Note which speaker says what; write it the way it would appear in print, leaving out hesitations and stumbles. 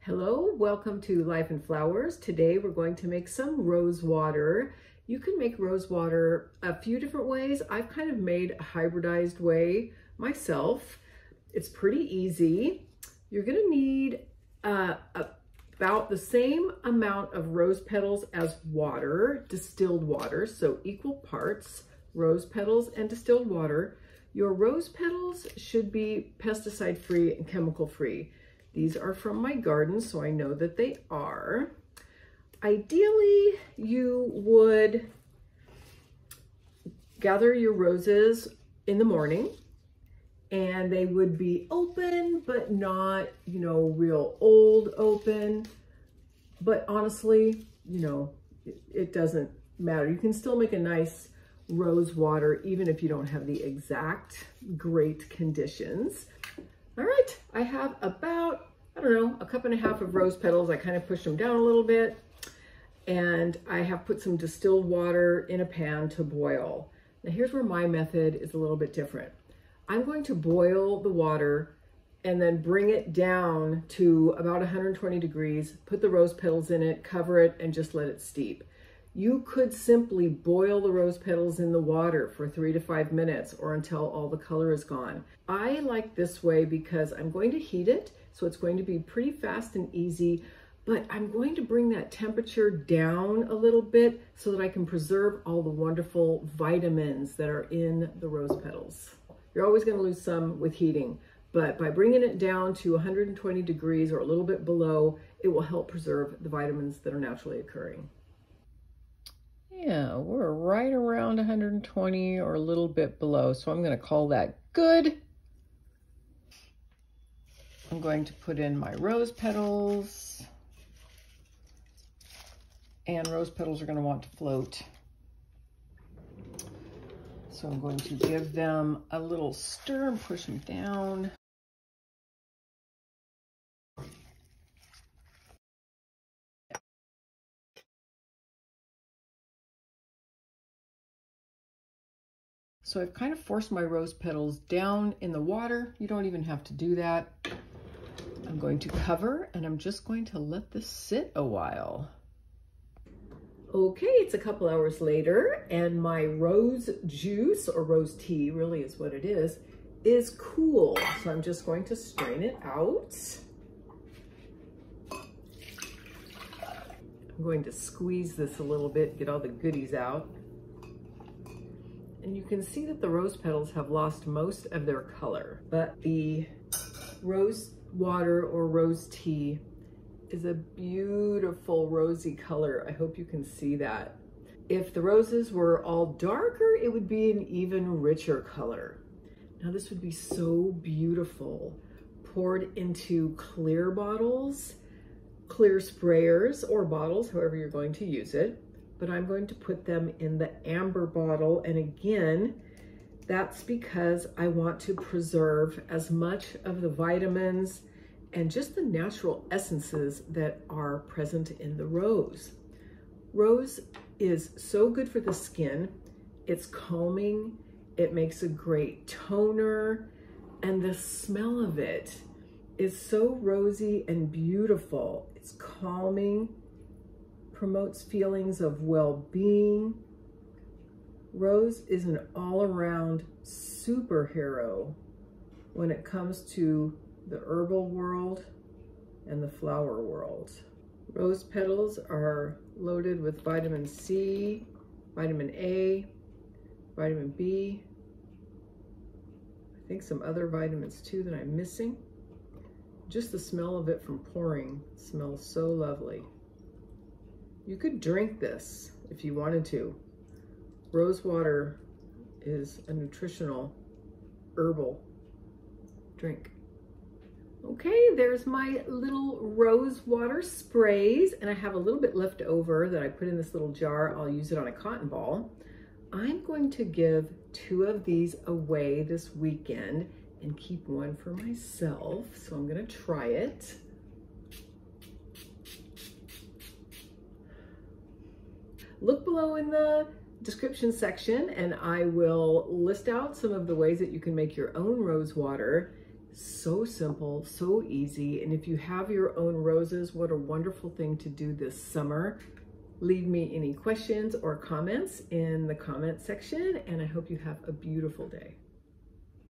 Speaker 1: Hello, welcome to Life in Flowers. Today we're going to make some rose water. You can make rose water a few different ways. I've kind of made a hybridized way myself. It's pretty easy. You're going to need about the same amount of rose petals as water, distilled water, so equal parts rose petals and distilled water. Your rose petals should be pesticide-free and chemical-free. These are from my garden, so I know that they are. Ideally, you would gather your roses in the morning, and they would be open, but not, real old open. But honestly, it doesn't matter. You can still make a nice rose water, even if you don't have the exact great conditions. All right, I have about, a cup and a half of rose petals. I kind of pushed them down a little bit, and I have put some distilled water in a pan to boil. Now here's where my method is a little bit different. I'm going to boil the water and then bring it down to about 120 degrees, put the rose petals in it, cover it, and just let it steep. You could simply boil the rose petals in the water for 3 to 5 minutes or until all the color is gone. I like this way because I'm going to heat it, so it's going to be pretty fast and easy, but I'm going to bring that temperature down a little bit so that I can preserve all the wonderful vitamins that are in the rose petals. You're always going to lose some with heating, but by bringing it down to 120 degrees or a little bit below, it will help preserve the vitamins that are naturally occurring. Yeah, we're right around 120 or a little bit below, so I'm going to call that good. I'm going to put in my rose petals, and rose petals are going to want to float. So I'm going to give them a little stir and push them down. So I've kind of forced my rose petals down in the water. You don't even have to do that. I'm going to cover, and I'm just going to let this sit a while. Okay, it's a couple hours later, and my rose juice, or rose tea really is what it is cool. So I'm just going to strain it out. I'm going to squeeze this a little bit, get all the goodies out. And you can see that the rose petals have lost most of their color, but the rose water or rose tea is a beautiful rosy color. I hope you can see that. If the roses were all darker, it would be an even richer color. Now this would be so beautiful, poured into clear bottles, clear sprayers or bottles, however you're going to use it. But I'm going to put them in the amber bottle. And again, that's because I want to preserve as much of the vitamins and just the natural essences that are present in the rose. Rose is so good for the skin. It's calming. It makes a great toner. And the smell of it is so rosy and beautiful. It's calming, promotes feelings of well-being. Rose is an all-around superhero when it comes to the herbal world and the flower world. Rose petals are loaded with vitamin C, vitamin A, vitamin B, I think some other vitamins too that I'm missing. Just the smell of it from pouring smells so lovely. You could drink this if you wanted to. Rose water is a nutritional herbal drink. Okay, there's my little rose water sprays, and I have a little bit left over that I put in this little jar. I'll use it on a cotton ball. I'm going to give 2 of these away this weekend and keep 1 for myself. So I'm going to try it. Look below in the description section and I will list out some of the ways that you can make your own rose water. So simple, so easy. And if you have your own roses, what a wonderful thing to do this summer. Leave me any questions or comments in the comment section, and I hope you have a beautiful day.